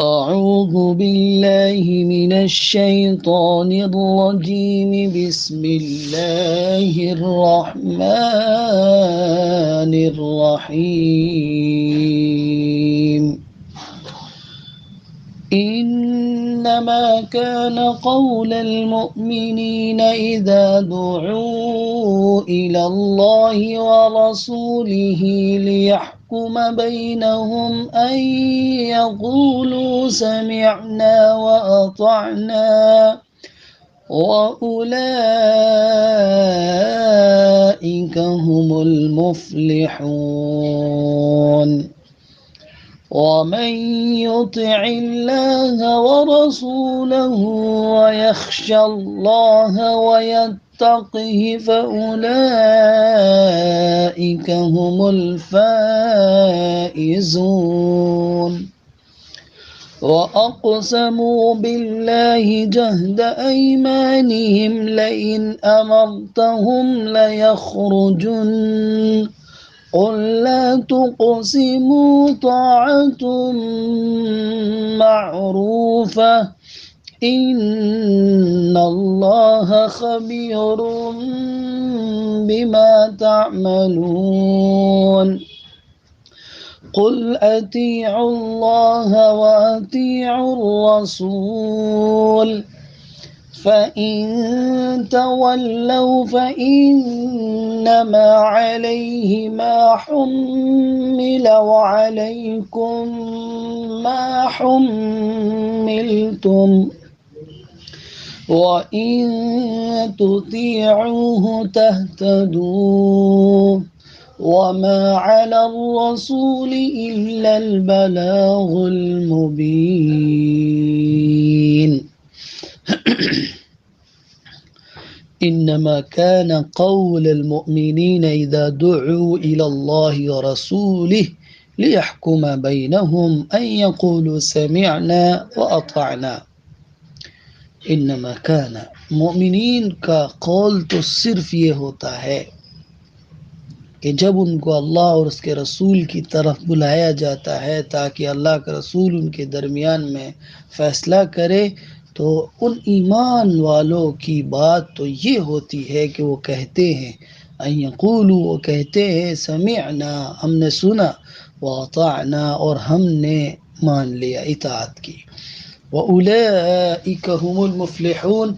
أعوذ بالله من الشيطان الرجيم بسم الله الرحمن الرحيم إنما كان قول المؤمنين إذا دعوا إلى الله ورسوله ليحكم بينهم أن يقولوا سمعنا وأطعنا وأولئك هم المفلحون ومن يطع الله ورسوله ويخشى الله ويتقه فأولئك هم الفائزون وأقسموا بالله جهد أيمانهم لئن أمرتهم ليخرجن قل لا تقسموا طاعة معروفة إن الله خبير بما تعملون قل أطيعوا الله وأطيعوا الرسول فإن تولوا فإنما عليه ما حمل وعليكم ما حملتم وإن تطيعوه تهتدوا وما على الرسول إلا البلاغ المبين إنما كان قول المؤمنين إذا دعوا إلى الله ورسوله ليحكم بينهم أن يقولوا سمعنا وأطعنا انما كان مومنین کا قول تو صرف یہ ہوتا ہے کہ جب ان کو اللہ اور اس کے رسول کی طرف بلایا جاتا ہے تاکہ اللہ کا رسول ان کے درمیان میں فیصلہ کرے، تو ان ایمان والوں کی بات تو یہ ہوتی ہے کہ وہ کہتے ہیں ان یقولوا، وہ کہتے ہیں سمعنا، ہم نے سنا، واطعنا، اور ہم نے مان لیا، اطاعت کی، وَأُولَئِكَ هُمُ الْمُفْلِحُونَ،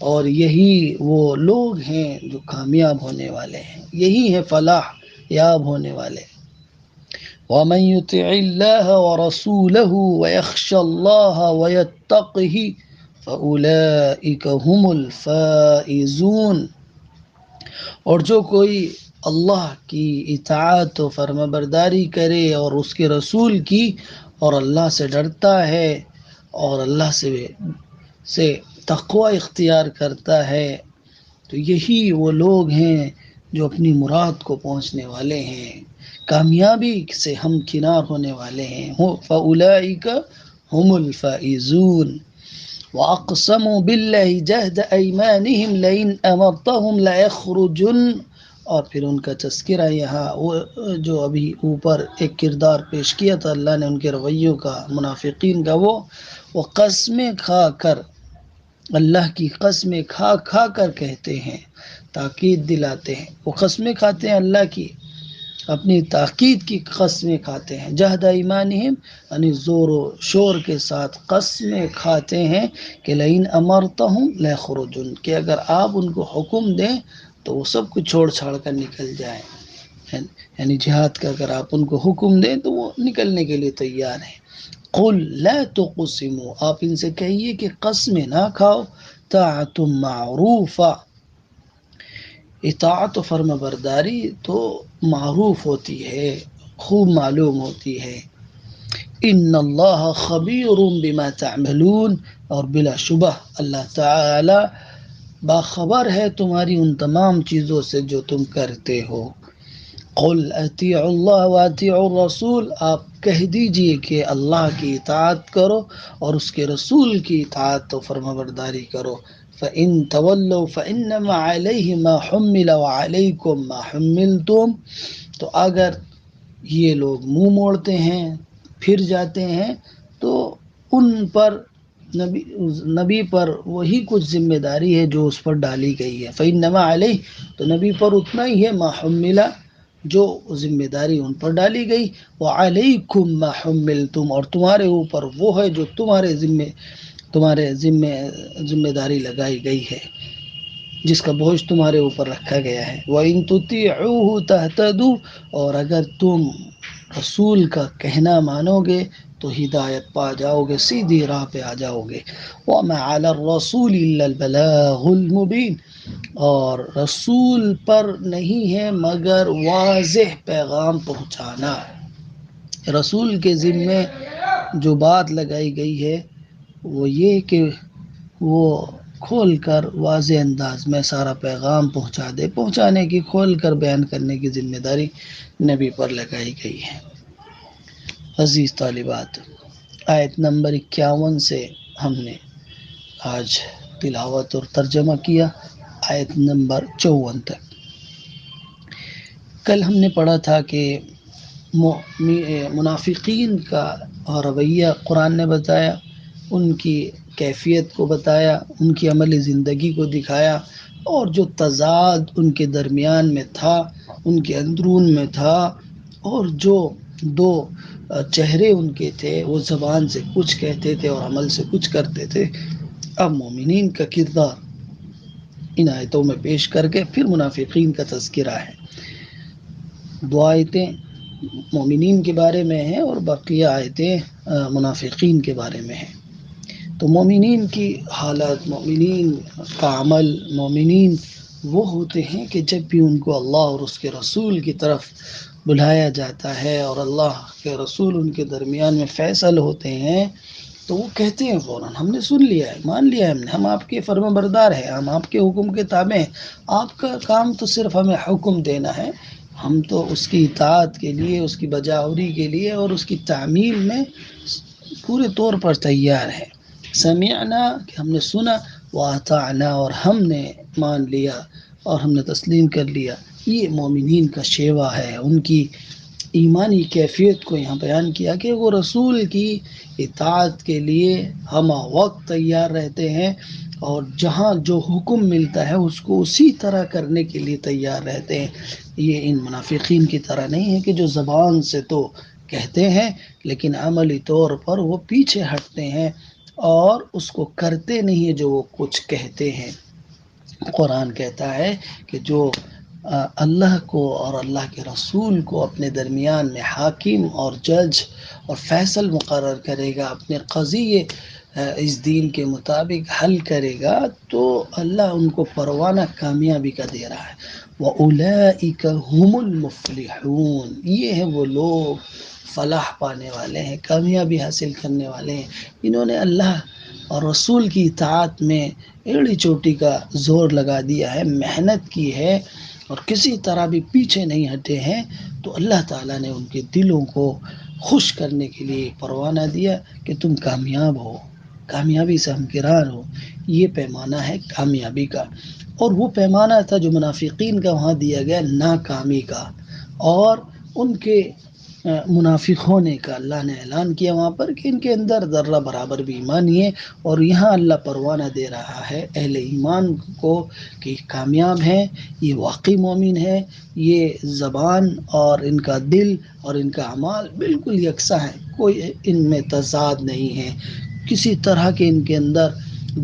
اور یہی وہ لوگ ہیں جو کامیاب ہونے والے ہیں، یہی ہے فلاح یاب ہونے والے۔ وَمَن يُطِعِ اللَّهَ وَرَسُولَهُ وَيَخْشَ اللَّهَ وَيَتَّقْهِ فَأُولَئِكَ هُمُ الْفَائِزُونَ، اور جو کوئی اللہ کی اطاعت و فرمانبرداری کرے اور اس کے رسول کی، اور اللہ سے ڈرتا ہے اور اللہ سے تقوی اختیار کرتا ہے، تو یہی وہ لوگ ہیں جو اپنی مراد کو پہنچنے والے ہیں، کامیابی سے ہمکنار ہونے والے ہیں۔ فَأُولَئِكَ هُمُ الْفَائِزُونَ وَأَقْسَمُوا بِاللَّهِ جَهْدَ أَيْمَانِهِمْ لَئِنْ أَمَرْتَهُمْ لَيَخْرُجُنَّ، اور پھر ان کا تذکرہ یہاں وہ جو ابھی اوپر ایک کردار پیش کیا تھا اللہ نے ان کے رویوں کا، منافقین کا، وہ قسمیں کھا کر، اللہ کی قسمیں کھا کھا کر کہتے ہیں، تاکید دلاتے ہیں، وہ قسمیں کھاتے ہیں اللہ کی، اپنی تاکید کی قسمیں کھاتے ہیں، جہد ایمانہم، یعنی زور و شور کے ساتھ قسمیں کھاتے ہیں کہ لئن امرتہم لیخرجن، کہ اگر آپ ان کو حکم دیں تو وہ سب کچھ چھوڑ چھاڑ کر نکل جائیں، یعنی جہاد کا اگر آپ ان کو حکم دیں تو وہ نکلنے کے لیے تیار ہیں۔ قل لا تقسموا، آپ ان سے کہیے کہ قسمیں نہ کھاؤ، طاعت معروفہ، اطاعت و فرما برداری تو معروف ہوتی ہے، خوب معلوم ہوتی ہے۔ ان اللہ خبیر بما تعملون، اور بلا شبہ اللہ تعالی باخبر ہے تمہاری ان تمام چیزوں سے جو تم کرتے ہو۔ قل اطیعوا اللہ واطیعوا الرسول، آپ کہہ دیجئے کہ اللہ کی اطاعت کرو اور اس کے رسول کی اطاعت و فرما برداری کرو۔ فَإِن تَوَلَّوْا فَإِنَّمَا عَلَيْهِ مَا حُمِّلَ وَعَلَيْكُمْ مَا حُمِّلْتُمْ، تو اگر یہ لوگ منہ موڑتے ہیں، پھر جاتے ہیں، تو ان پر نبی پر وہی کچھ ذمہ داری ہے جو اس پر ڈالی گئی ہے. فإنما علیہ، تو نبی پر اتنا ہی ہے، ما حمل، جو ذمہ داری ان پر ڈالی گئی، وعلیکم ما حملتم، اور تمہارے اوپر وہ ہے جو تمہارے ذمہ داری لگائی گئی ہے، جس کا بوجھ تمہارے اوپر رکھا گیا ہے. وَإِن تُطِيعُوهُ تَهْتَدُوا، اور اگر تم رسول کا کہنا مانو گے تو ہدایت پا جاؤ گے، سیدھی راہ پہ آ جاؤ گے. وَمَا عَلَى الرَّسُولِ إِلَّا الْبَلَاغُ الْمُبِينُ، اور رسول پر نہیں ہے مگر واضح پیغام پہنچانا. رسول کے ذمے جو بات لگائی گئی ہے وہ یہ کہ وہ کھول کر واضح انداز میں سارا پیغام پہنچا دے، پہنچانے کی، کھول کر بیان کرنے کی ذمہ داری نبی پر لگائی گئی ہے. عزیز طالبات، آیت نمبر 51 سے ہم نے آج تلاوت اور ترجمہ کیا آیت نمبر 54 تک. کل ہم نے پڑھا تھا کہ منافقین کا رویہ قرآن نے بتایا، ان کی کیفیت کو بتایا، ان کی عملی زندگی کو دکھایا، اور جو تضاد ان کے درمیان میں تھا، ان کے اندرون میں تھا، اور جو دو چہرے ان کے تھے، وہ زبان سے کچھ کہتے تھے اور عمل سے کچھ کرتے تھے. اب مومنین کا کردار ان آیتوں میں پیش کر کے پھر منافقین کا تذکرہ ہے. دو آیتیں مومنین کے بارے میں ہیں اور بقیہ آیتیں منافقین کے بارے میں ہیں. تو مومنین کی حالت، مومنین کا عمل، مومنین وہ ہوتے ہیں کہ جب بھی ان کو اللہ اور اس کے رسول کی طرف بلایا جاتا ہے اور اللہ کے رسول ان کے درمیان میں فیصل ہوتے ہیں تو وہ کہتے ہیں فوراً، ہم نے سن لیا ہے، مان لیا ہے، ہم آپ کے فرما بردار ہیں، ہم آپ کے حکم کے تابع ہیں، آپ کا کام تو صرف ہمیں حکم دینا ہے، ہم تو اس کی اطاعت کے لیے، اس کی بجاوری کے لیے اور اس کی تعمیل میں پورے طور پر تیار ہے. سمعنا، کہ ہم نے سنا، واطعنا، اور ہم نے مان لیا اور ہم نے تسلیم کر لیا. یہ مومنین کا شیوا ہے. ان کی ایمانی کیفیت کو یہاں بیان کیا کہ وہ رسول کی اطاعت کے لیے ہم وقت تیار رہتے ہیں اور جہاں جو حکم ملتا ہے اس کو اسی طرح کرنے کے لیے تیار رہتے ہیں. یہ ان منافقین کی طرح نہیں ہے کہ جو زبان سے تو کہتے ہیں لیکن عملی طور پر وہ پیچھے ہٹتے ہیں اور اس کو کرتے نہیں ہیں جو وہ کچھ کہتے ہیں. قرآن کہتا ہے کہ جو اللہ کو اور اللہ کے رسول کو اپنے درمیان میں حاکم اور جج اور فیصل مقرر کرے گا، اپنے قضیے اس دین کے مطابق حل کرے گا، تو اللہ ان کو پروانہ کامیابی کا دے رہا ہے. وَأُولَئِكَ هُمُ الْمُفْلِحُونَ، یہ ہیں وہ لوگ فلاح پانے والے ہیں، کامیابی حاصل کرنے والے ہیں، انہوں نے اللہ اور رسول کی اطاعت میں ایڑی چوٹی کا زور لگا دیا ہے، محنت کی ہے اور کسی طرح بھی پیچھے نہیں ہٹے ہیں. تو اللہ تعالیٰ نے ان کے دلوں کو خوش کرنے کے لیے پروانہ دیا کہ تم کامیاب ہو، کامیابی سے ہمکران ہو. یہ پیمانہ ہے کامیابی کا، اور وہ پیمانہ تھا جو منافقین کا وہاں دیا گیا ناکامی کا اور ان کے منافق ہونے کا. اللہ نے اعلان کیا وہاں پر کہ ان کے اندر ذرہ برابر بھی ایمان نہیں ہے، اور یہاں اللہ پروانہ دے رہا ہے اہل ایمان کو کہ کامیاب ہیں، یہ واقعی مومن ہے، یہ زبان اور ان کا دل اور ان کا اعمال بالکل یکساں ہے، کوئی ان میں تضاد نہیں ہے، کسی طرح کے ان کے اندر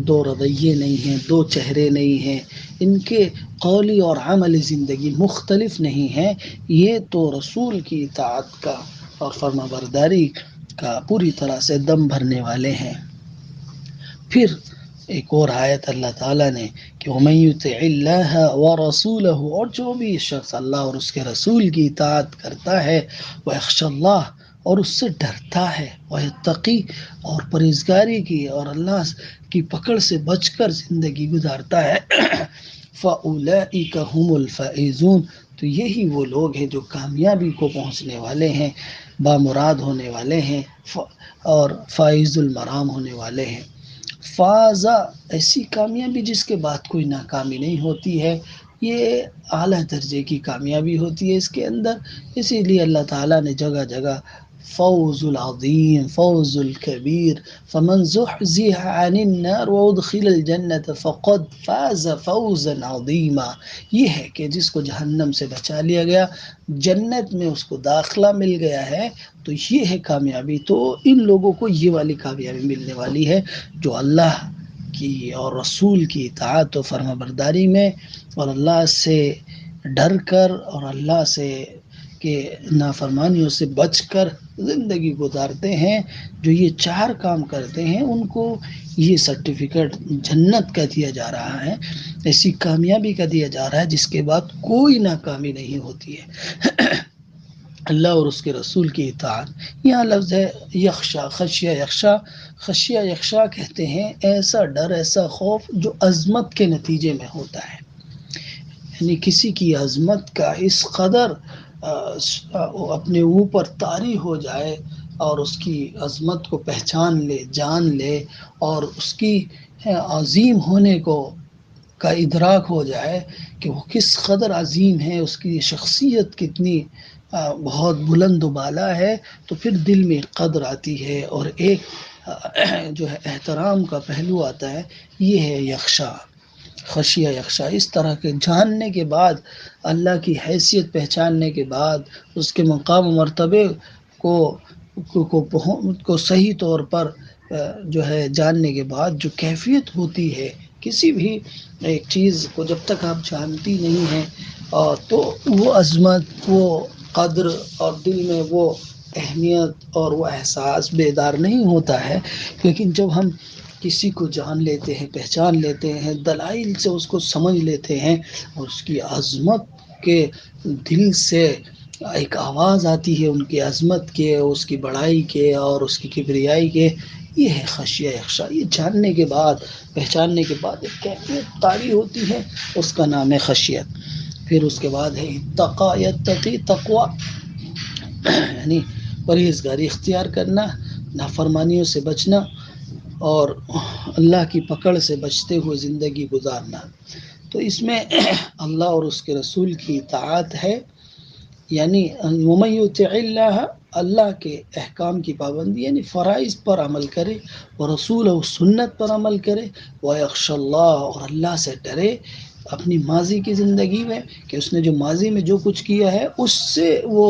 دو رویے نہیں ہیں، دو چہرے نہیں ہیں، ان کے قولی اور عملی زندگی مختلف نہیں ہے. یہ تو رسول کی اطاعت کا اور فرما برداری کا پوری طرح سے دم بھرنے والے ہیں. پھر ایک اور آیت اللہ تعالیٰ نے کہ وَمَن يُطِعِ اللَّهَ وَرَسُولَهُ، اور جو بھی شخص اللہ اور اس کے رسول کی اطاعت کرتا ہے، وَيَخْشَى اللَّهَ، اور اس سے ڈرتا ہے، وَيَتَّقِي، اور پرہیزگاری کی اور اللہ کی پکڑ سے بچ کر زندگی گزارتا ہے، فَأُولَئِكَ هُمُ الْفَائِزُونَ، تو یہی وہ لوگ ہیں جو کامیابی کو پہنچنے والے ہیں، بامراد ہونے والے ہیں اور فائز المرام ہونے والے ہیں. فازہ، ایسی کامیابی جس کے بعد کوئی ناکامی نہیں ہوتی ہے، یہ اعلیٰ درجے کی کامیابی ہوتی ہے اس کے اندر. اسی لیے اللہ تعالیٰ نے جگہ جگہ فوز العظیم، فوز الكبیر، فمن زحزح عن النار وادخل الجنة فقد فاز فوزا عظیما. یہ ہے کہ جس کو جہنم سے بچا لیا گیا، جنت میں اس کو داخلہ مل گیا ہے، تو یہ ہے کامیابی. تو ان لوگوں کو یہ والی کامیابی ملنے والی ہے جو اللہ کی اور رسول کی اطاعت و فرما برداری میں اور اللہ سے ڈر کر اور اللہ سے کہ نافرمانیوں سے بچ کر زندگی گزارتے ہیں. جو یہ 4 کام کرتے ہیں ان کو یہ سرٹیفکیٹ جنت کا دیا جا رہا ہے، ایسی کامیابی کا دیا جا رہا ہے جس کے بعد کوئی ناکامی نہیں ہوتی ہے. اللہ اور اس کے رسول کی اطاعت. یہاں لفظ ہے یخشا، خشیہ یخشا. خشیہ یخشا کہتے ہیں ایسا ڈر، ایسا خوف جو عظمت کے نتیجے میں ہوتا ہے. یعنی کسی کی عظمت کا اس قدر اپنے اوپر طاری ہو جائے اور اس کی عظمت کو پہچان لے، جان لے، اور اس کی عظیم ہونے کا ادراک ہو جائے کہ وہ کس قدر عظیم ہے، اس کی شخصیت کتنی بہت بلند و بالا ہے، تو پھر دل میں قدر آتی ہے اور ایک جو ہے احترام کا پہلو آتا ہے. یہ ہے یخشا، خشیہ یخشا. اس طرح کے جاننے کے بعد، اللہ کی حیثیت پہچاننے کے بعد، اس کے مقام و مرتبے کو صحیح طور پر جو ہے جاننے کے بعد جو کیفیت ہوتی ہے کسی بھی ایک چیز کو، جب تک آپ جانتی نہیں ہیں تو وہ عظمت، وہ قدر اور دل میں وہ اہمیت اور وہ احساس بیدار نہیں ہوتا ہے. لیکن جب ہم کسی کو جان لیتے ہیں، پہچان لیتے ہیں، دلائل سے اس کو سمجھ لیتے ہیں اور اس کی عظمت کے دل سے ایک آواز آتی ہے ان کی عظمت کے، اس کی بڑائی کے اور اس کی کبریائی کے. یہ ہے خشیہ یخشا. یہ جاننے کے بعد، پہچاننے کے بعد ایک کیفیت طاری ہوتی ہے، اس کا نام ہے خشیت. پھر اس کے بعد ہے اتقا یتقی، تقوی، یعنی پرہیزگاری اختیار کرنا، نافرمانیوں سے بچنا اور اللہ کی پکڑ سے بچتے ہوئے زندگی گزارنا. تو اس میں اللہ اور اس کے رسول کی اطاعت ہے، یعنی وَمَن يُطِعِ اللَّهَ، اللہ کے احکام کی پابندی، یعنی فرائض پر عمل کرے، اور رسول و سنت پر عمل کرے، وَيَخْشَ اللَّهَ، اور اللہ سے ڈرے اپنی ماضی کی زندگی میں کہ اس نے جو ماضی میں جو کچھ کیا ہے اس سے وہ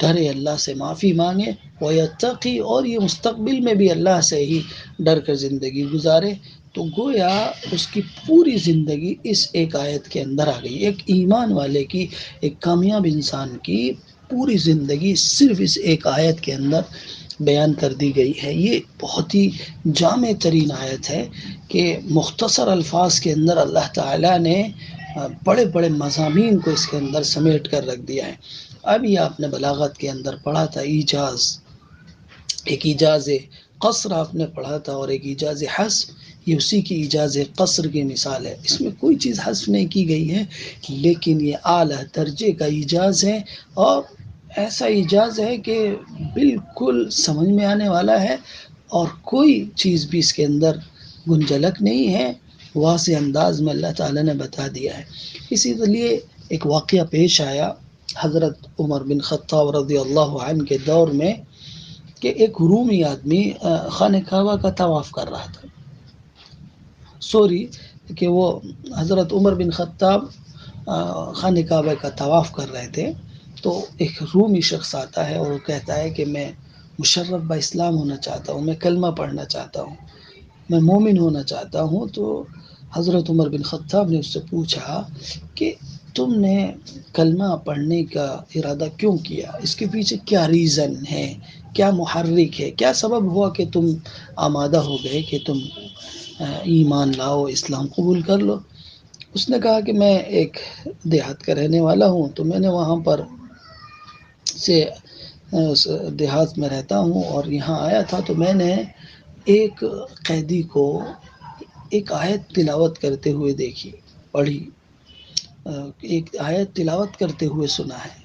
ڈرے، اللہ سے معافی مانگے. وَيَتَّقِي، اور یہ مستقبل میں بھی اللہ سے ہی ڈر کر زندگی گزارے. تو گویا اس کی پوری زندگی اس ایک آیت کے اندر آ گئی. ایک ایمان والے کی، ایک کامیاب انسان کی پوری زندگی صرف اس ایک آیت کے اندر بیان کر دی گئی ہے. یہ بہت ہی جامع ترین آیت ہے کہ مختصر الفاظ کے اندر اللہ تعالیٰ نے بڑے بڑے مضامین کو اس کے اندر سمیٹ کر رکھ دیا ہے. ابھی آپ نے بلاغت کے اندر پڑھا تھا ایجاز، ایک ایجاز قصر آپ نے پڑھا تھا اور ایک ایجاز حذف. یہ اسی کی ایجاز قصر کی مثال ہے. اس میں کوئی چیز حذف نہیں کی گئی ہے، لیکن یہ اعلیٰ درجے کا ایجاز ہے اور ایسا ایجاز ہے کہ بالکل سمجھ میں آنے والا ہے اور کوئی چیز بھی اس کے اندر گنجلک نہیں ہے. واضح انداز میں اللہ تعالیٰ نے بتا دیا ہے. اسی لیے ایک واقعہ پیش آیا حضرت عمر بن خطاب رضی اللہ عنہ کے دور میں کہ ایک رومی آدمی خانہ کعبہ کا طواف کر رہا تھا. کہ وہ حضرت عمر بن خطاب خانہ کعبہ کا طواف کر رہے تھے، تو ایک رومی شخص آتا ہے اور وہ کہتا ہے کہ میں مشرف با اسلام ہونا چاہتا ہوں، میں کلمہ پڑھنا چاہتا ہوں، میں مومن ہونا چاہتا ہوں. تو حضرت عمر بن خطاب نے اس سے پوچھا کہ تم نے کلمہ پڑھنے کا ارادہ کیوں کیا، اس کے پیچھے کیا ریزن ہے، کیا محرک ہے، کیا سبب ہوا کہ تم آمادہ ہو گئے کہ تم ایمان لاؤ، اسلام قبول کر لو. اس نے کہا کہ میں ایک دیہات کا رہنے والا ہوں، تو میں نے وہاں پر سے دیہات میں رہتا ہوں اور یہاں آیا تھا، تو میں نے ایک قیدی کو ایک آیت تلاوت کرتے ہوئے دیکھی، پڑھی، ایک آیت تلاوت کرتے ہوئے سنا ہے.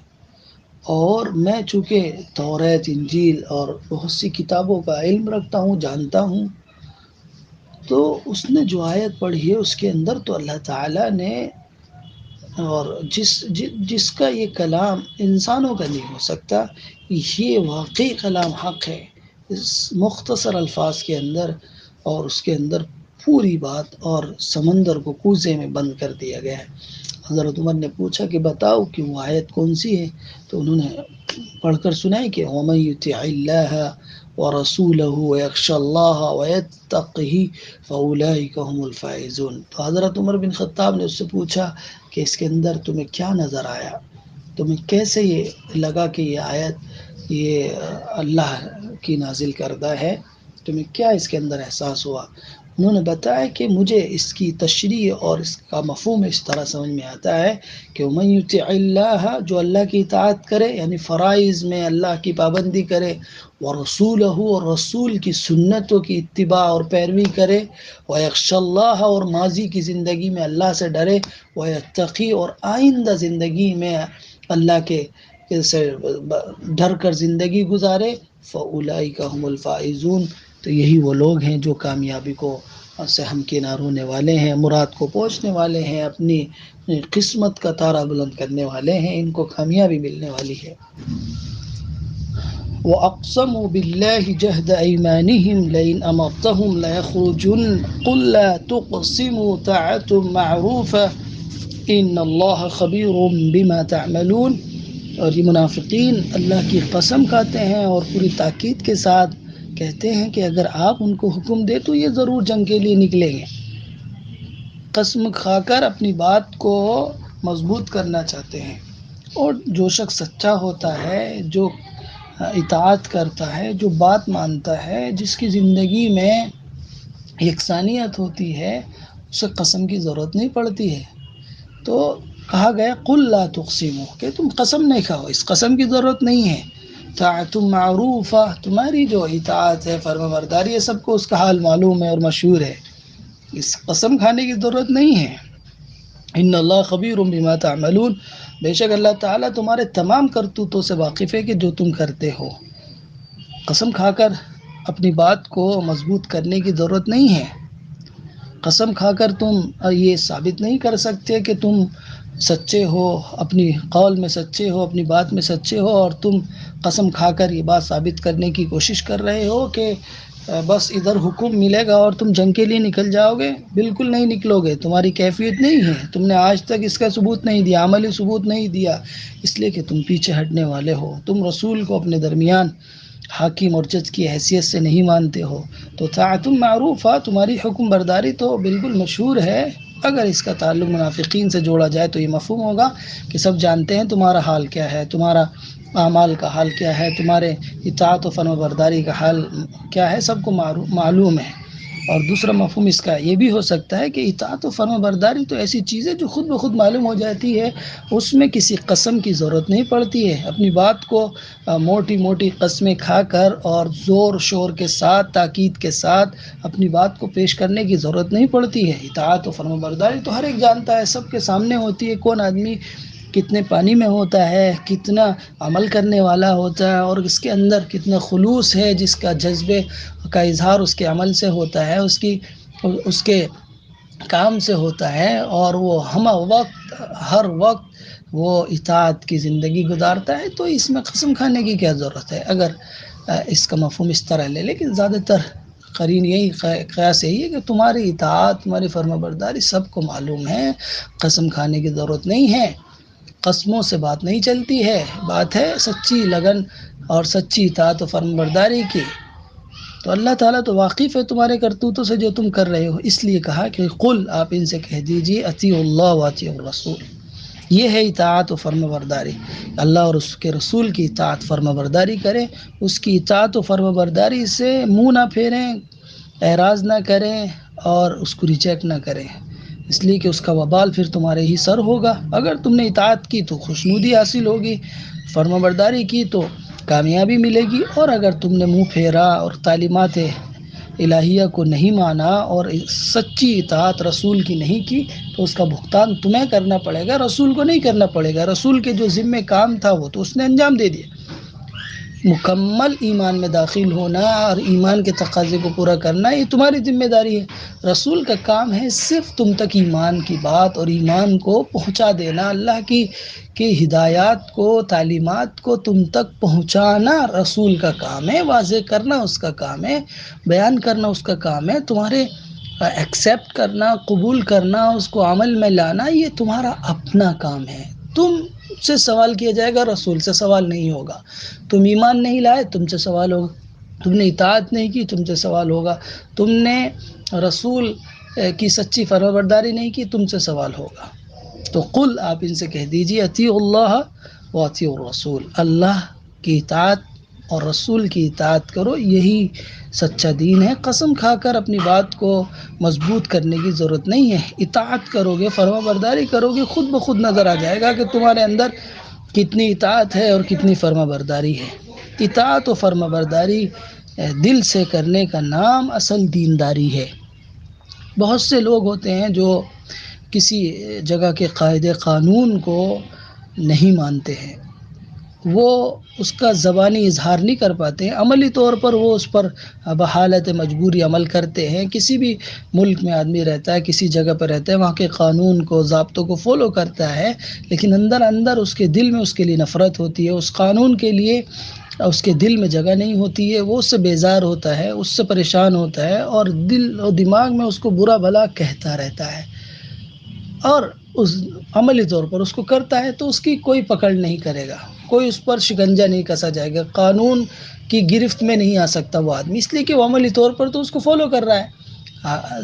اور میں چونکہ توریت، انجیل اور بہت سی کتابوں کا علم رکھتا ہوں، جانتا ہوں، تو اس نے جو آیت پڑھی ہے اس کے اندر تو اللہ تعالیٰ نے اور جس کا یہ کلام انسانوں کا نہیں ہو سکتا، یہ واقعی کلام حق ہے اس مختصر الفاظ کے اندر، اور اس کے اندر پوری بات اور سمندر کو کوزے میں بند کر دیا گیا ہے۔ حضرت عمر نے پوچھا کہ بتاؤ کہ وہ آیت کون سی ہے، تو انہوں نے پڑھ کر سنائی کہ وَمَن يُطِعِ اللَّهَ وَرَسُولَهُ وَيَخْشَ اللَّهَ وَيَتَّقِهِ فَأُولَٰئِكَ هُمُ الْفَائِزُونَ۔ تو حضرت عمر بن خطاب نے اس سے پوچھا کہ اس کے اندر تمہیں کیا نظر آیا، تمہیں کیسے یہ لگا کہ یہ آیت یہ اللہ کی نازل کردہ ہے، تمہیں کیا اس کے اندر احساس ہوا؟ انہوں نے بتایا کہ مجھے اس کی تشریح اور اس کا مفہوم اس طرح سمجھ میں آتا ہے کہ وَمَن يُطِعِ اللَّهَ، جو اللہ کی اطاعت کرے، یعنی فرائض میں اللہ کی پابندی کرے، وَرَسُولَهُ، اور رسول کی سنتوں کی اتباع اور پیروی کرے، وَيَخْشَ اللَّهَ، اور ماضی کی زندگی میں اللہ سے ڈرے، وَيَتَّقِي، اور آئندہ زندگی میں اللہ کے سے ڈر کر زندگی گزارے، فَأُولَٰئِكَ هُمُ الْفَائِزُونَ، تو یہی وہ لوگ ہیں جو کامیابی کو سے ہمکنار ہونے والے ہیں، مراد کو پہنچنے والے ہیں، اپنی قسمت کا تارا بلند کرنے والے ہیں، ان کو کامیابی ملنے والی ہے۔ وَأَقْسَمُوا بِاللَّهِ جَهْدَ أَيْمَانِهِمْ لَئِنْ أَمَرْتَهُمْ لَيَخْرُجُنَّ قُل لَّا تُقْسِمُوا طَاعَةٌ مَّعْرُوفَةٌ إِنَّ اللَّهَ خَبِيرٌ بِمَا تَعْمَلُونَ۔ اور یہ منافقین اللہ کی قسم کھاتے ہیں اور پوری تاکید کے ساتھ کہتے ہیں کہ اگر آپ ان کو حکم دے تو یہ ضرور جنگ کے لیے نکلیں گے۔ قسم کھا کر اپنی بات کو مضبوط کرنا چاہتے ہیں، اور جو شخص سچا ہوتا ہے، جو اطاعت کرتا ہے، جو بات مانتا ہے، جس کی زندگی میں یکسانیت ہوتی ہے، اسے قسم کی ضرورت نہیں پڑتی ہے۔ تو کہا گیا قُل لَا تُقْسِمُوا، کہ تم قسم نہیں کھاؤ، اس قسم کی ضرورت نہیں ہے۔ طاعۃ معروفہ، تمہاری جو اطاعت ہے، فرما برداری ہے، سب کو اس کا حال معلوم ہے اور مشہور ہے، اس قسم کھانے کی ضرورت نہیں ہے۔ ان اللہ خبیر بما تعملون، بے شک اللہ تعالیٰ تمہارے تمام کرتوتوں سے واقف ہے کہ جو تم کرتے ہو۔ قسم کھا کر اپنی بات کو مضبوط کرنے کی ضرورت نہیں ہے۔ قسم کھا کر تم یہ ثابت نہیں کر سکتے کہ تم سچے ہو، اپنی قول میں سچے ہو، اپنی بات میں سچے ہو، اور تم قسم کھا کر یہ بات ثابت کرنے کی کوشش کر رہے ہو کہ بس ادھر حکم ملے گا اور تم جنگ کے لیے نکل جاؤ گے۔ بالکل نہیں نکلو گے، تمہاری کیفیت نہیں ہے، تم نے آج تک اس کا ثبوت نہیں دیا، عملی ثبوت نہیں دیا، اس لیے کہ تم پیچھے ہٹنے والے ہو، تم رسول کو اپنے درمیان حاکم اور جج کی حیثیت سے نہیں مانتے ہو۔ تو طاعۃ معروفہ، تمہاری حکم برداری تو بالکل مشہور ہے۔ اگر اس کا تعلق منافقین سے جوڑا جائے تو یہ مفہوم ہوگا کہ سب جانتے ہیں تمہارا حال کیا ہے، تمہارا اعمال کا حال کیا ہے، تمہارے اطاعت و فرما برداری کا حال کیا ہے، سب کو معلوم ہے۔ اور دوسرا مفہوم اس کا یہ بھی ہو سکتا ہے کہ اطاعت و فرما برداری تو ایسی چیز ہے جو خود بخود معلوم ہو جاتی ہے، اس میں کسی قسم کی ضرورت نہیں پڑتی ہے۔ اپنی بات کو موٹی موٹی قسمیں کھا کر اور زور شور کے ساتھ، تاکید کے ساتھ اپنی بات کو پیش کرنے کی ضرورت نہیں پڑتی ہے۔ اطاعت و فرما برداری تو ہر ایک جانتا ہے، سب کے سامنے ہوتی ہے، کون آدمی کتنے پانی میں ہوتا ہے، کتنا عمل کرنے والا ہوتا ہے، اور اس کے اندر کتنا خلوص ہے، جس کا جذبے کا اظہار اس کے عمل سے ہوتا ہے، اس کے کام سے ہوتا ہے، اور وہ ہر وقت وہ اطاعت کی زندگی گزارتا ہے۔ تو اس میں قسم کھانے کی کیا ضرورت ہے اگر اس کا مفہوم اس طرح لے۔ لیکن زیادہ تر قرین یہی قیاس یہی ہے کہ تمہاری اطاعت، تمہاری فرما برداری سب کو معلوم ہے، قسم کھانے کی ضرورت نہیں ہے، قسموں سے بات نہیں چلتی ہے، بات ہے سچی لگن اور سچی اطاعت و فرما برداری کی۔ تو اللہ تعالیٰ تو واقف ہے تمہارے کرتوتوں سے جو تم کر رہے ہو، اس لیے کہا کہ قل، آپ ان سے کہہ دیجئے اطیعوا اللہ واطیعوا الرسول، یہ ہے اطاعت و فرما برداری، اللہ اور اس کے رسول کی اطاعت فرما برداری کریں، اس کی اطاعت و فرما برداری سے منہ نہ پھیریں، اعراض نہ کریں اور اس کو ریجیکٹ نہ کریں، اس لیے کہ اس کا وبال پھر تمہارے ہی سر ہوگا۔ اگر تم نے اطاعت کی تو خوشنودی حاصل ہوگی، فرما برداری کی تو کامیابی ملے گی، اور اگر تم نے منہ پھیرا اور تعلیمات الہیہ کو نہیں مانا اور سچی اطاعت رسول کی نہیں کی تو اس کا بھگتان تمہیں کرنا پڑے گا، رسول کو نہیں کرنا پڑے گا۔ رسول کے جو ذمہ کام تھا وہ تو اس نے انجام دے دیا، مکمل ایمان میں داخل ہونا اور ایمان کے تقاضے کو پورا کرنا یہ تمہاری ذمہ داری ہے۔ رسول کا کام ہے صرف تم تک ایمان کی بات اور ایمان کو پہنچا دینا، اللہ کی ہدایات کو، تعلیمات کو تم تک پہنچانا رسول کا کام ہے، واضح کرنا اس کا کام ہے، بیان کرنا اس کا کام ہے، تمہارے ایکسیپٹ کرنا، قبول کرنا، اس کو عمل میں لانا یہ تمہارا اپنا کام ہے۔ تم سے سوال کیا جائے گا، رسول سے سوال نہیں ہوگا۔ تم ایمان نہیں لائے، تم سے سوال ہوگا۔ تم نے اطاعت نہیں کی، تم سے سوال ہوگا۔ تم نے رسول کی سچی فرمانبرداری نہیں کی، تم سے سوال ہوگا۔ تو قل آپ ان سے کہہ دیجیے اطیعوا اللہ و اطیعوا الرسول، اللہ کی اطاعت اور رسول کی اطاعت کرو، یہی سچا دین ہے۔ قسم کھا کر اپنی بات کو مضبوط کرنے کی ضرورت نہیں ہے۔ اطاعت کرو گے، فرما برداری کرو گے، خود بخود نظر آ جائے گا کہ تمہارے اندر کتنی اطاعت ہے اور کتنی فرما برداری ہے۔ اطاعت و فرما برداری دل سے کرنے کا نام اصل دینداری ہے۔ بہت سے لوگ ہوتے ہیں جو کسی جگہ کے قاعدے قانون کو نہیں مانتے ہیں، وہ اس کا زبانی اظہار نہیں کر پاتے ہیں، عملی طور پر وہ اس پر بحالت مجبوری عمل کرتے ہیں۔ کسی بھی ملک میں آدمی رہتا ہے، کسی جگہ پر رہتا ہے، وہاں کے قانون کو، ضابطوں کو فالو کرتا ہے، لیکن اندر اندر اس کے دل میں اس کے لیے نفرت ہوتی ہے، اس قانون کے لیے اس کے دل میں جگہ نہیں ہوتی ہے، وہ اس سے بیزار ہوتا ہے، اس سے پریشان ہوتا ہے، اور دل اور دماغ میں اس کو برا بھلا کہتا رہتا ہے، اور اس عملی طور پر اس کو کرتا ہے تو اس کی کوئی پکڑ نہیں کرے گا، کوئی اس پر شکنجہ نہیں کسا جائے گا، قانون کی گرفت میں نہیں آ سکتا وہ آدمی، اس لیے کہ وہ عملی طور پر تو اس کو فالو کر رہا ہے۔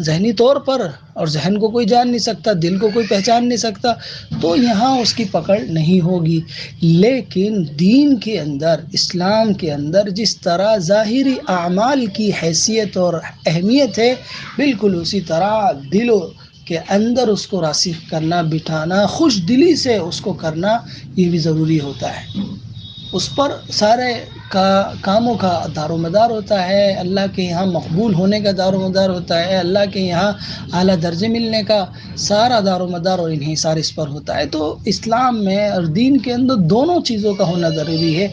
ذہنی طور پر اور ذہن کو کوئی جان نہیں سکتا، دل کو کوئی پہچان نہیں سکتا، تو یہاں اس کی پکڑ نہیں ہوگی۔ لیکن دین کے اندر، اسلام کے اندر جس طرح ظاہری اعمال کی حیثیت اور اہمیت ہے، بالکل اسی طرح دل کے اندر اس کو راسخ کرنا، بٹھانا، خوش دلی سے اس کو کرنا یہ بھی ضروری ہوتا ہے۔ اس پر سارے کاموں کا دار و مدار ہوتا ہے، اللہ کے یہاں مقبول ہونے کا دار و مدار ہوتا ہے، اللہ کے یہاں اعلیٰ درجے ملنے کا سارا دار و مدار اور انحصار اس پر ہوتا ہے۔ تو اسلام میں اور دین کے اندر دونوں چیزوں کا ہونا ضروری ہے،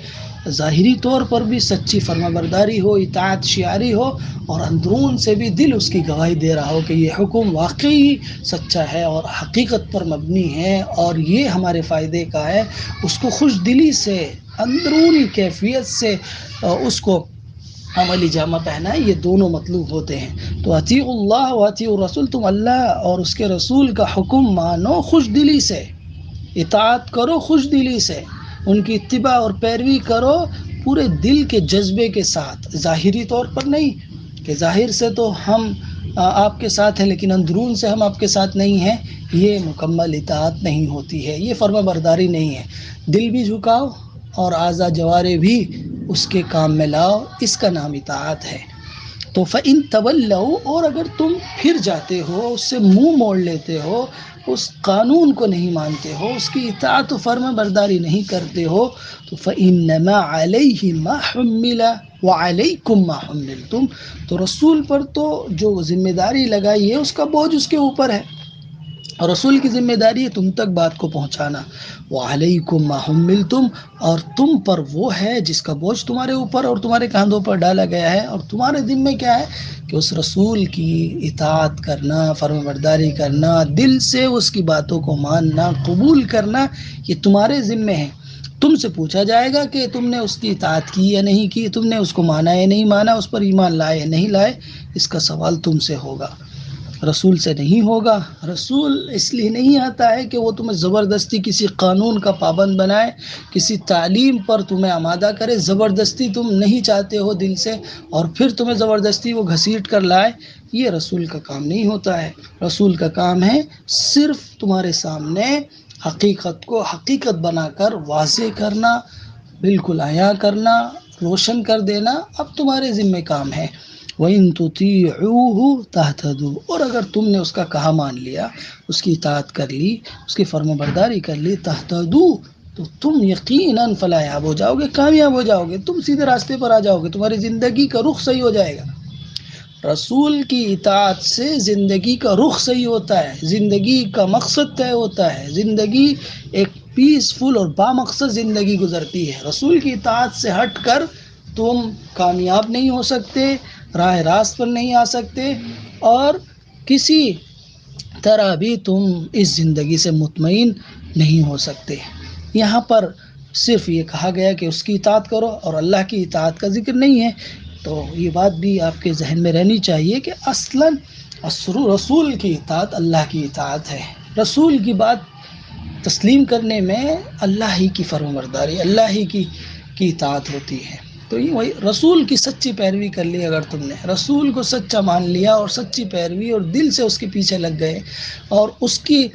ظاہری طور پر بھی سچی فرما برداری ہو، اطاعت شعاری ہو، اور اندرون سے بھی دل اس کی گواہی دے رہا ہو کہ یہ حکم واقعی سچا ہے اور حقیقت پر مبنی ہے اور یہ ہمارے فائدے کا ہے۔ اس کو خوش دلی سے، اندرونی کیفیت سے اس کو عملی جامہ پہنا ہے، یہ دونوں مطلوب ہوتے ہیں۔ تو اطیعوا اللہ و اطیعوا الرسول، تم اللہ اور اس کے رسول کا حکم مانو خوش دلی سے، اطاعت کرو خوش دلی سے، ان کی اتباع اور پیروی کرو پورے دل کے جذبے کے ساتھ، ظاہری طور پر نہیں کہ ظاہر سے تو ہم آپ کے ساتھ ہیں لیکن اندرون سے ہم آپ کے ساتھ نہیں ہیں، یہ مکمل اطاعت نہیں ہوتی ہے، یہ فرما برداری نہیں ہے۔ دل بھی جھکاؤ اور اعضاء جوارے بھی اس کے کام میں لاؤ، اس کا نام اطاعت ہے۔ تو فَإِن تَوَلَّوْا، اور اگر تم پھر جاتے ہو، اس سے منہ موڑ لیتے ہو، اس قانون کو نہیں مانتے ہو، اس کی اطاعت و فرما برداری نہیں کرتے ہو، تو فَإِنَّمَا عَلَيْهِ مَا حُمِّلَ وَعَلَيْكُمْ مَا حُمِّلْتُمْ، تو رسول پر تو جو ذمہ داری لگائی ہے اس کا بوجھ اس کے اوپر ہے، اور رسول کی ذمہ داری ہے تم تک بات کو پہنچانا۔ وَعَلَيْكُمْ مَا حُمِّلْتُمْ، اور تم پر وہ ہے جس کا بوجھ تمہارے اوپر اور تمہارے کاندھوں پر ڈالا گیا ہے، اور تمہارے ذمہ کیا ہے کہ اس رسول کی اطاعت کرنا، فرما برداری کرنا، دل سے اس کی باتوں کو ماننا، قبول کرنا، یہ تمہارے ذمہ ہے۔ تم سے پوچھا جائے گا کہ تم نے اس کی اطاعت کی یا نہیں کی، تم نے اس کو مانا یا نہیں مانا، اس پر ایمان لائے یا نہیں لائے، اس کا سوال تم سے ہوگا، رسول سے نہیں ہوگا۔ رسول اس لیے نہیں آتا ہے کہ وہ تمہیں زبردستی کسی قانون کا پابند بنائے، کسی تعلیم پر تمہیں آمادہ کرے، زبردستی تم نہیں چاہتے ہو دل سے اور پھر تمہیں زبردستی وہ گھسیٹ کر لائے، یہ رسول کا کام نہیں ہوتا ہے۔ رسول کا کام ہے صرف تمہارے سامنے حقیقت کو حقیقت بنا کر واضح کرنا، بالکل عیاں کرنا، روشن کر دینا، اب تمہارے ذمہ کام ہے۔ وَإِن تُطِيعُوهُ تَهْتَدُوا، اور اگر تم نے اس کا کہا مان لیا، اس کی اطاعت کر لی، اس کی فرما برداری کر لی، تَهْتَدُوا، تو تم یقیناً فلاح ہو جاؤ گے، کامیاب ہو جاؤ گے، تم سیدھے راستے پر آ جاؤ گے، تمہاری زندگی کا رخ صحیح ہو جائے گا۔ رسول کی اطاعت سے زندگی کا رخ صحیح ہوتا ہے، زندگی کا مقصد طے ہوتا ہے، زندگی ایک پیسفل اور بامقصد زندگی گزرتی ہے۔ رسول کی اطاعت سے ہٹ کر تم کامیاب نہیں ہو سکتے، راہ راست پر نہیں آ سکتے، اور کسی طرح بھی تم اس زندگی سے مطمئن نہیں ہو سکتے۔ یہاں پر صرف یہ کہا گیا کہ اس کی اطاعت کرو اور اللہ کی اطاعت کا ذکر نہیں ہے۔ تو یہ بات بھی آپ کے ذہن میں رہنی چاہیے کہ اصلاً رسول کی اطاعت اللہ کی اطاعت ہے۔ رسول کی بات تسلیم کرنے میں اللہ ہی کی فرمانبرداری، اللہ ہی کی اطاعت ہوتی ہے۔ تو یہ وہی رسول کی سچی پیروی کر لی، اگر تم نے رسول کو سچا مان لیا اور سچی پیروی اور دل سے اس کے پیچھے لگ گئے اور اس کی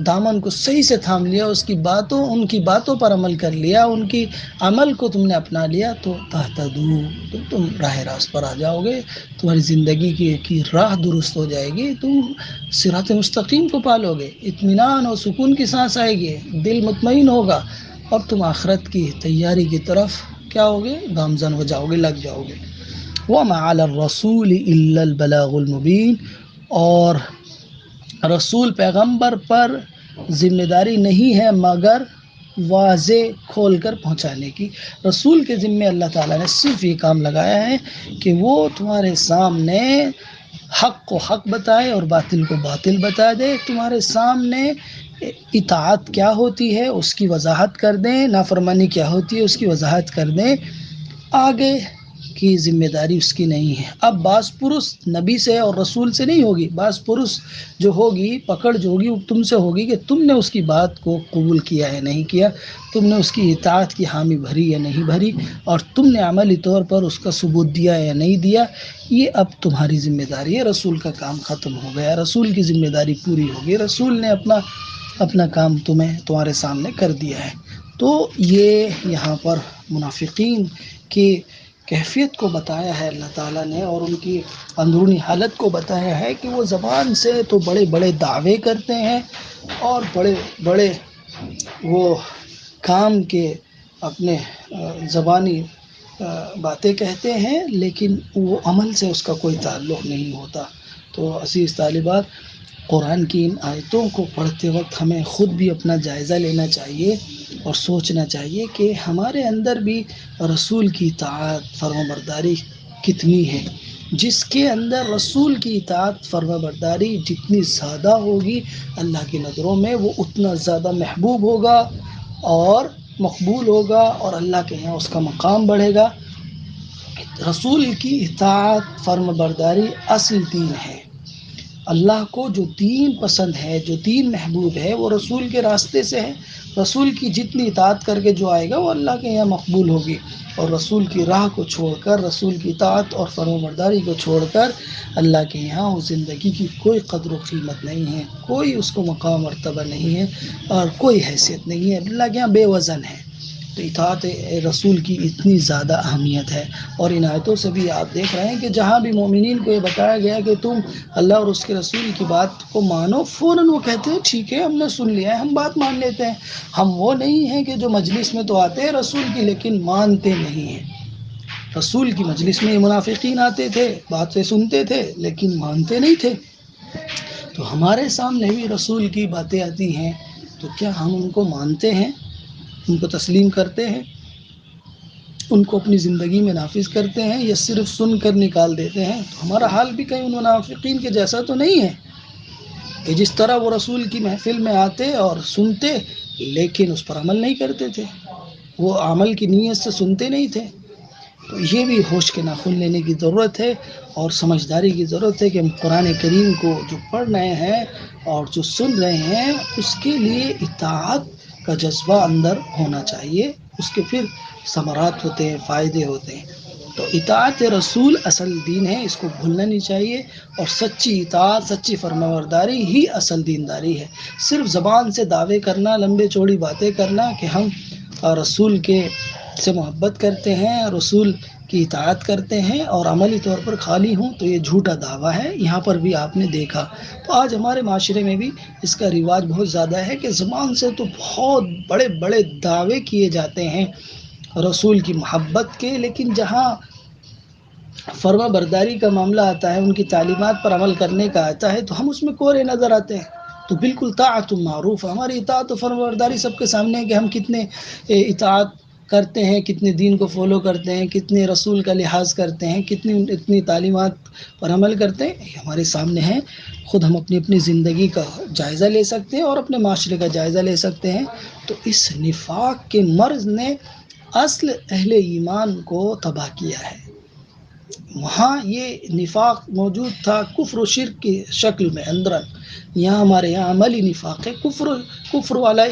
دامن کو صحیح سے تھام لیا، ان کی باتوں پر عمل کر لیا، ان کی عمل کو تم نے اپنا لیا، تو تہتدو، تو تم راہ راست پر آ جاؤ گے، تمہاری زندگی کی راہ درست ہو جائے گی، تم صراط مستقیم کو پالو گے، اطمینان اور سکون کی سانس آئے گی، دل مطمئن ہوگا، اور تم آخرت کی تیاری کی طرف کیا ہوگے؟ گامزن ہو جاؤ گے، لگ جاؤ گے۔ وَمَا عَلَى الرَّسُولِ إِلَّا الْبَلَاغُ الْمُبِينُ، اور رسول پیغمبر پر ذمہ داری نہیں ہے مگر واضح کھول کر پہنچانے کی۔ رسول کے ذمے اللہ تعالیٰ نے صرف یہ کام لگایا ہے کہ وہ تمہارے سامنے حق کو حق بتائے اور باطل کو باطل بتا دے، تمہارے سامنے اطاعت کیا ہوتی ہے اس کی وضاحت کر دیں، نافرمانی کیا ہوتی ہے اس کی وضاحت کر دیں۔ آگے کی ذمہ داری اس کی نہیں ہے۔ اب بعض پرس نبی سے اور رسول سے نہیں ہوگی، بعض پرس جو ہوگی، پکڑ جو ہوگی وہ تم سے ہوگی کہ تم نے اس کی بات کو قبول کیا ہے نہیں کیا، تم نے اس کی اطاعت کی حامی بھری یا نہیں بھری، اور تم نے عملی طور پر اس کا ثبوت دیا یا نہیں دیا۔ یہ اب تمہاری ذمہ داری ہے۔ رسول کا کام ختم ہو گیا، رسول کی ذمہ داری پوری ہوگی، رسول نے اپنا کام تمہارے سامنے کر دیا ہے۔ تو یہ یہاں پر منافقین کی کیفیت کو بتایا ہے اللہ تعالیٰ نے، اور ان کی اندرونی حالت کو بتایا ہے کہ وہ زبان سے تو بڑے بڑے دعوے کرتے ہیں اور بڑے بڑے وہ کام کے اپنے زبانی باتیں کہتے ہیں، لیکن وہ عمل سے اس کا کوئی تعلق نہیں ہوتا۔ تو عزیز طالبات، قرآن کی ان آیتوں کو پڑھتے وقت ہمیں خود بھی اپنا جائزہ لینا چاہیے اور سوچنا چاہیے کہ ہمارے اندر بھی رسول کی اطاعت فرمانبرداری کتنی ہے۔ جس کے اندر رسول کی اطاعت فرمانبرداری جتنی زیادہ ہوگی اللہ کی نظروں میں، وہ اتنا زیادہ محبوب ہوگا اور مقبول ہوگا، اور اللہ کے یہاں اس کا مقام بڑھے گا۔ رسول کی اطاعت فرمانبرداری اصل دین ہے۔ اللہ کو جو دین پسند ہے، جو دین محبوب ہے، وہ رسول کے راستے سے ہے۔ رسول کی جتنی اطاعت کر کے جو آئے گا وہ اللہ کے یہاں مقبول ہوگی، اور رسول کی راہ کو چھوڑ کر، رسول کی اطاعت اور فرمانبرداری کو چھوڑ کر اللہ کے یہاں اس زندگی کی کوئی قدر و قیمت نہیں ہے، کوئی اس کو مقام مرتبہ نہیں ہے اور کوئی حیثیت نہیں ہے، اللہ کے یہاں بے وزن ہے۔ تو اطاعت رسول کی اتنی زیادہ اہمیت ہے، اور ان آیتوں سے بھی آپ دیکھ رہے ہیں کہ جہاں بھی مومنین کو یہ بتایا گیا کہ تم اللہ اور اس کے رسول کی بات کو مانو، فوراً وہ کہتے ہیں ٹھیک ہے، ہم نے سن لیا ہے، ہم بات مان لیتے ہیں۔ ہم وہ نہیں ہیں کہ جو مجلس میں تو آتے ہیں رسول کی لیکن مانتے نہیں ہیں۔ رسول کی مجلس میں منافقین آتے تھے، باتیں سنتے تھے لیکن مانتے نہیں تھے۔ تو ہمارے سامنے بھی رسول کی باتیں آتی ہیں، تو کیا ہم ان کو مانتے ہیں، ان کو تسلیم کرتے ہیں، ان کو اپنی زندگی میں نافذ کرتے ہیں، یا صرف سن کر نکال دیتے ہیں؟ تو ہمارا حال بھی کہیں ان منافقین کے جیسا تو نہیں ہے کہ جس طرح وہ رسول کی محفل میں آتے اور سنتے لیکن اس پر عمل نہیں کرتے تھے، وہ عمل کی نیت سے سنتے نہیں تھے۔ تو یہ بھی ہوش کے ناخن لینے کی ضرورت ہے اور سمجھداری کی ضرورت ہے کہ ہم قرآن کریم کو جو پڑھ رہے ہیں اور جو سن رہے ہیں اس کے لیے اطاعت کا جذبہ اندر ہونا چاہیے، اس کے پھر ثمرات ہوتے ہیں، فائدے ہوتے ہیں۔ تو اطاعت رسول اصل دین ہے، اس کو بھولنا نہیں چاہیے، اور سچی اطاعت، سچی فرمانبرداری ہی اصل دینداری ہے۔ صرف زبان سے دعوے کرنا، لمبے چوڑی باتیں کرنا کہ ہم رسول کے سے محبت کرتے ہیں، رسول کی اطاعت کرتے ہیں، اور عملی طور پر خالی ہوں، تو یہ جھوٹا دعویٰ ہے۔ یہاں پر بھی آپ نے دیکھا، تو آج ہمارے معاشرے میں بھی اس کا رواج بہت زیادہ ہے کہ زبان سے تو بہت بڑے بڑے دعوے کیے جاتے ہیں رسول کی محبت کے، لیکن جہاں فرما برداری کا معاملہ آتا ہے، ان کی تعلیمات پر عمل کرنے کا آتا ہے، تو ہم اس میں کورے نظر آتے ہیں۔ تو بالکل طاعت معروف، ہماری اطاعت و فرمانبرداری سب کے سامنے ہے کہ ہم کتنے اطاعت کرتے ہیں، کتنے دین کو فالو کرتے ہیں، کتنے رسول کا لحاظ کرتے ہیں، اتنی تعلیمات پر عمل کرتے ہیں، یہ ہمارے سامنے ہیں۔ خود ہم اپنی زندگی کا جائزہ لے سکتے ہیں اور اپنے معاشرے کا جائزہ لے سکتے ہیں۔ تو اس نفاق کے مرض نے اصل اہل ایمان کو تباہ کیا ہے۔ وہاں یہ نفاق موجود تھا کفر و شرک کی شکل میں اندرن، یہاں ہمارے یہاں عملی نفاق ہے۔ کفر والا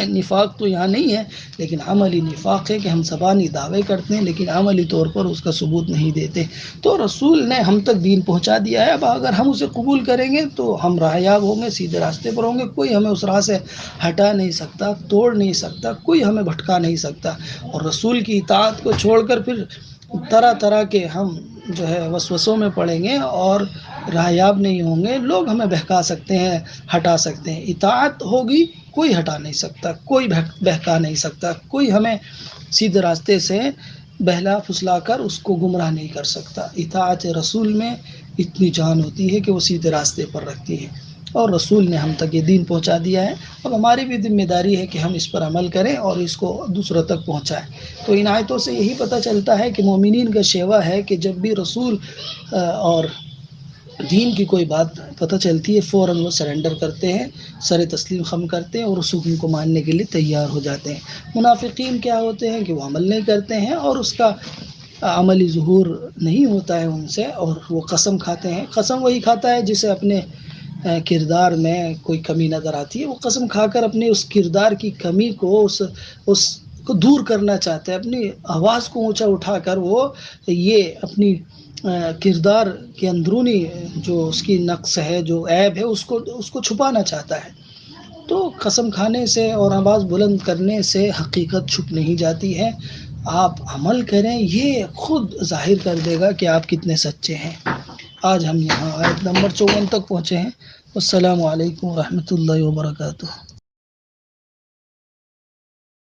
نفاق تو یہاں نہیں ہے، لیکن عملی نفاق ہے کہ ہم زبانی دعوے کرتے ہیں لیکن عملی طور پر اس کا ثبوت نہیں دیتے۔ تو رسول نے ہم تک دین پہنچا دیا ہے، اب اگر ہم اسے قبول کریں گے تو ہم راہیاب ہوں گے، سیدھے راستے پر ہوں گے، کوئی ہمیں اس راہ سے ہٹا نہیں سکتا، توڑ نہیں سکتا، کوئی ہمیں بھٹکا نہیں سکتا۔ اور رسول کی اطاعت کو چھوڑ کر پھر طرح طرح کے ہم جو ہے وسوسوں میں پڑیں گے اور راہیاب نہیں ہوں گے، لوگ ہمیں بہکا سکتے ہیں، ہٹا سکتے ہیں۔ اطاعت ہوگی، کوئی ہٹا نہیں سکتا، کوئی بہکا نہیں سکتا، کوئی ہمیں سیدھے راستے سے بہلا پھسلا کر اس کو گمراہ نہیں کر سکتا۔ اطاعت رسول میں اتنی جان ہوتی ہے کہ وہ سیدھے راستے پر رکھتی ہے، اور رسول نے ہم تک یہ دین پہنچا دیا ہے۔ اب ہماری بھی ذمہ داری ہے کہ ہم اس پر عمل کریں اور اس کو دوسروں تک پہنچائیں۔ تو ان آیتوں سے یہی پتہ چلتا ہے کہ مومنین کا شیوا ہے کہ جب بھی رسول اور دین کی کوئی بات پتہ چلتی ہے فوراً وہ سرنڈر کرتے ہیں، سر تسلیم خم کرتے ہیں اور اس حکم کو ماننے کے لیے تیار ہو جاتے ہیں۔ منافقین کیا ہوتے ہیں کہ وہ عمل نہیں کرتے ہیں اور اس کا عملی ظہور نہیں ہوتا ہے ان سے، اور وہ قسم کھاتے ہیں۔ قسم وہی کھاتا ہے جسے اپنے کردار میں کوئی کمی نظر آتی ہے، وہ قسم کھا کر اپنے اس کردار کی کمی کو اس کو دور کرنا چاہتے ہیں، اپنی آواز کو اونچا اٹھا کر وہ یہ اپنی کردار کے اندرونی جو اس کی نقص ہے، جو عیب ہے، اس کو چھپانا چاہتا ہے۔ تو قسم کھانے سے اور آواز بلند کرنے سے حقیقت چھپ نہیں جاتی ہے۔ آپ عمل کریں، یہ خود ظاہر کر دے گا کہ آپ کتنے سچے ہیں۔ آج ہم یہاں آیت نمبر 54 تک پہنچے ہیں۔ السلام علیکم ورحمۃ اللہ وبرکاتہ۔